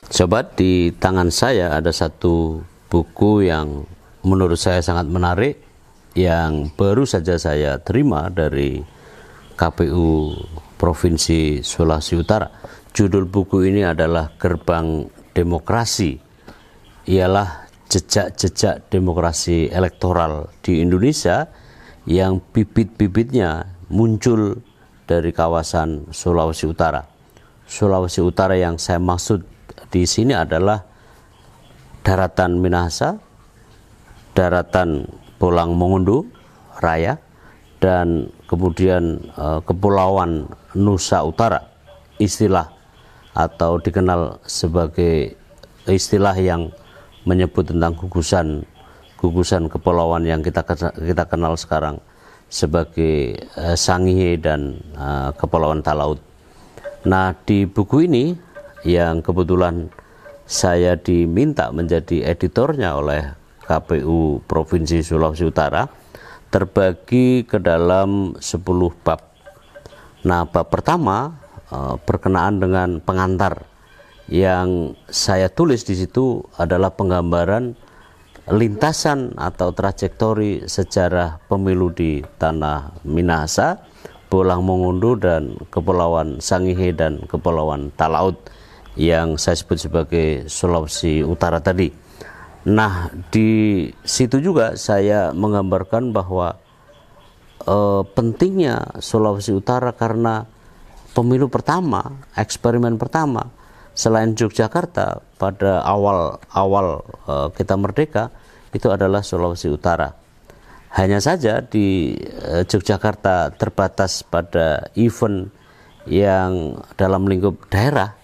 Sobat, di tangan saya ada satu buku yang menurut saya sangat menarik, yang baru saja saya terima dari KPU Provinsi Sulawesi Utara. Judul buku ini adalah Gerbang Demokrasi, ialah jejak-jejak demokrasi elektoral di Indonesia yang bibit-bibitnya muncul dari kawasan Sulawesi Utara. Sulawesi Utara yang saya maksud di sini adalah daratan Minahasa, daratan Pulang Mongondo Raya, dan kemudian Kepulauan Nusa Utara, istilah atau dikenal sebagai istilah yang menyebut tentang gugusan kepulauan yang kita kenal sekarang sebagai Sangihe dan Kepulauan Talaut. Nah, di buku ini yang kebetulan saya diminta menjadi editornya oleh KPU Provinsi Sulawesi Utara, terbagi ke dalam 10 bab. Nah, bab pertama berkenaan dengan pengantar. Yang saya tulis di situ adalah penggambaran lintasan atau trajektori sejarah pemilu di tanah Minahasa, Pulang Mongondo, dan Kepulauan Sangihe dan Kepulauan Talaut yang saya sebut sebagai Sulawesi Utara tadi. Nah, di situ juga saya menggambarkan bahwa pentingnya Sulawesi Utara karena pemilu pertama, eksperimen pertama selain Yogyakarta pada awal kita merdeka itu adalah Sulawesi Utara. Hanya saja di Yogyakarta terbatas pada event yang dalam lingkup daerah,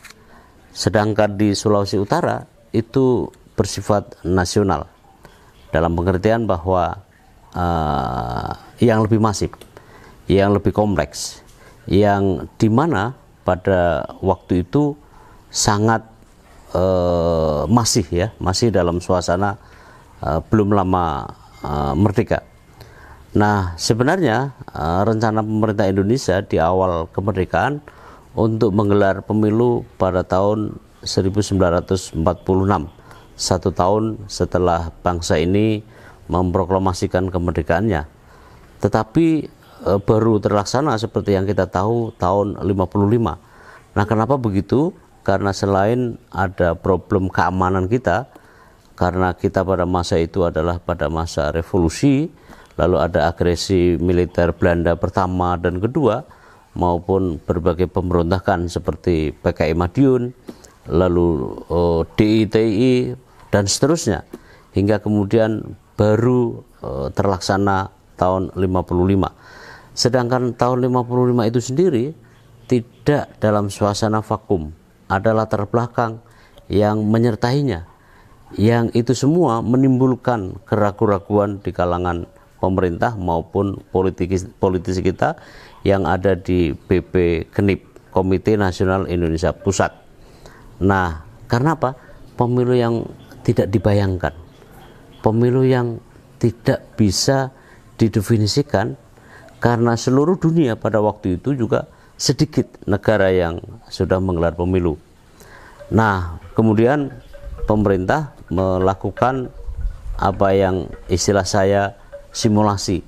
sedangkan di Sulawesi Utara itu bersifat nasional, dalam pengertian bahwa yang lebih masif, yang lebih kompleks, yang dimana pada waktu itu sangat masih dalam suasana belum lama merdeka. Nah, sebenarnya rencana pemerintah Indonesia di awal kemerdekaan untuk menggelar pemilu pada tahun 1946, 1 tahun setelah bangsa ini memproklamasikan kemerdekaannya. Tetapi baru terlaksana seperti yang kita tahu tahun 55. Nah, kenapa begitu? Karena selain ada problem keamanan kita, karena kita pada masa itu adalah pada masa revolusi, lalu ada agresi militer Belanda pertama dan kedua, maupun berbagai pemberontakan seperti PKI Madiun, lalu DITI, dan seterusnya, hingga kemudian baru terlaksana tahun 55. Sedangkan tahun 55 itu sendiri tidak dalam suasana vakum, ada latar belakang yang menyertainya, yang itu semua menimbulkan keraguan-keraguan di kalangan pemerintah maupun politisi kita yang ada di BP KNIP, Komite Nasional Indonesia Pusat. Nah, karena apa? Pemilu yang tidak dibayangkan, pemilu yang tidak bisa didefinisikan, karena seluruh dunia pada waktu itu juga sedikit negara yang sudah menggelar pemilu. Nah, kemudian pemerintah melakukan apa yang istilah saya simulasi.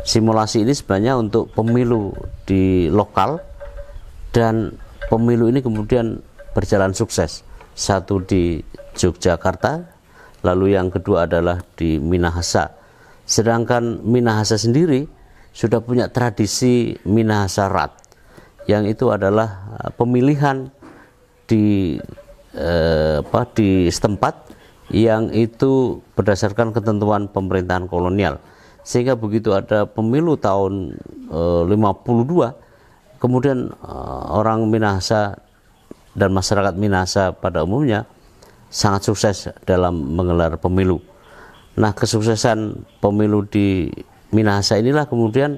Simulasi ini sebenarnya untuk pemilu di lokal, dan pemilu ini kemudian berjalan sukses. Satu di Yogyakarta, lalu yang kedua adalah di Minahasa. Sedangkan Minahasa sendiri sudah punya tradisi Minahasa Rat, yang itu adalah pemilihan di setempat yang itu berdasarkan ketentuan pemerintahan kolonial. Sehingga begitu ada pemilu tahun 52, kemudian orang Minahasa dan masyarakat Minahasa pada umumnya sangat sukses dalam menggelar pemilu. Nah, kesuksesan pemilu di Minahasa inilah kemudian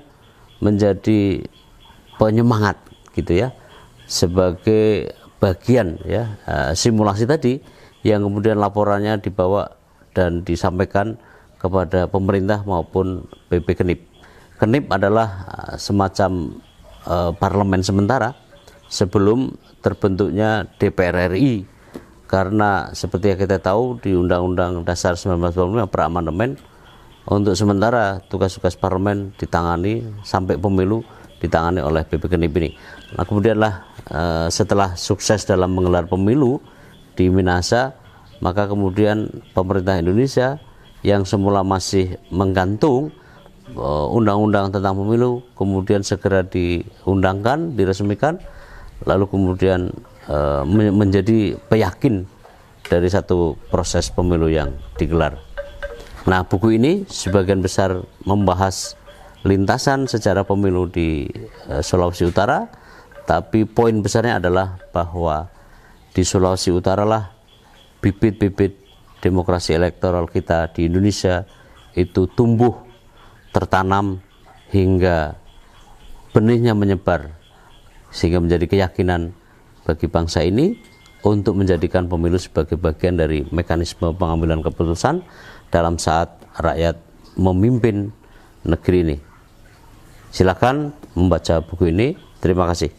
menjadi penyemangat gitu ya, sebagai bagian ya simulasi tadi, yang kemudian laporannya dibawa dan disampaikan kepada pemerintah maupun BP KNIP. KNIP adalah semacam parlemen sementara sebelum terbentuknya DPR RI karena seperti yang kita tahu di Undang-Undang Dasar 1945 beramandemen, untuk sementara tugas-tugas parlemen ditangani sampai pemilu ditangani oleh BPK ini. Nah kemudianlah setelah sukses dalam menggelar pemilu di Minahasa, maka kemudian pemerintah Indonesia yang semula masih menggantung undang-undang tentang pemilu kemudian segera diundangkan, diresmikan, lalu kemudian menjadi peyakin dari satu proses pemilu yang digelar. Nah, buku ini sebagian besar membahas lintasan sejarah pemilu di Sulawesi Utara, tapi poin besarnya adalah bahwa di Sulawesi Utara lah bibit-bibit demokrasi elektoral kita di Indonesia itu tumbuh, tertanam hingga benihnya menyebar, sehingga menjadi keyakinan bagi bangsa ini untuk menjadikan pemilu sebagai bagian dari mekanisme pengambilan keputusan dalam saat rakyat memimpin negeri ini. Silakan membaca buku ini. Terima kasih.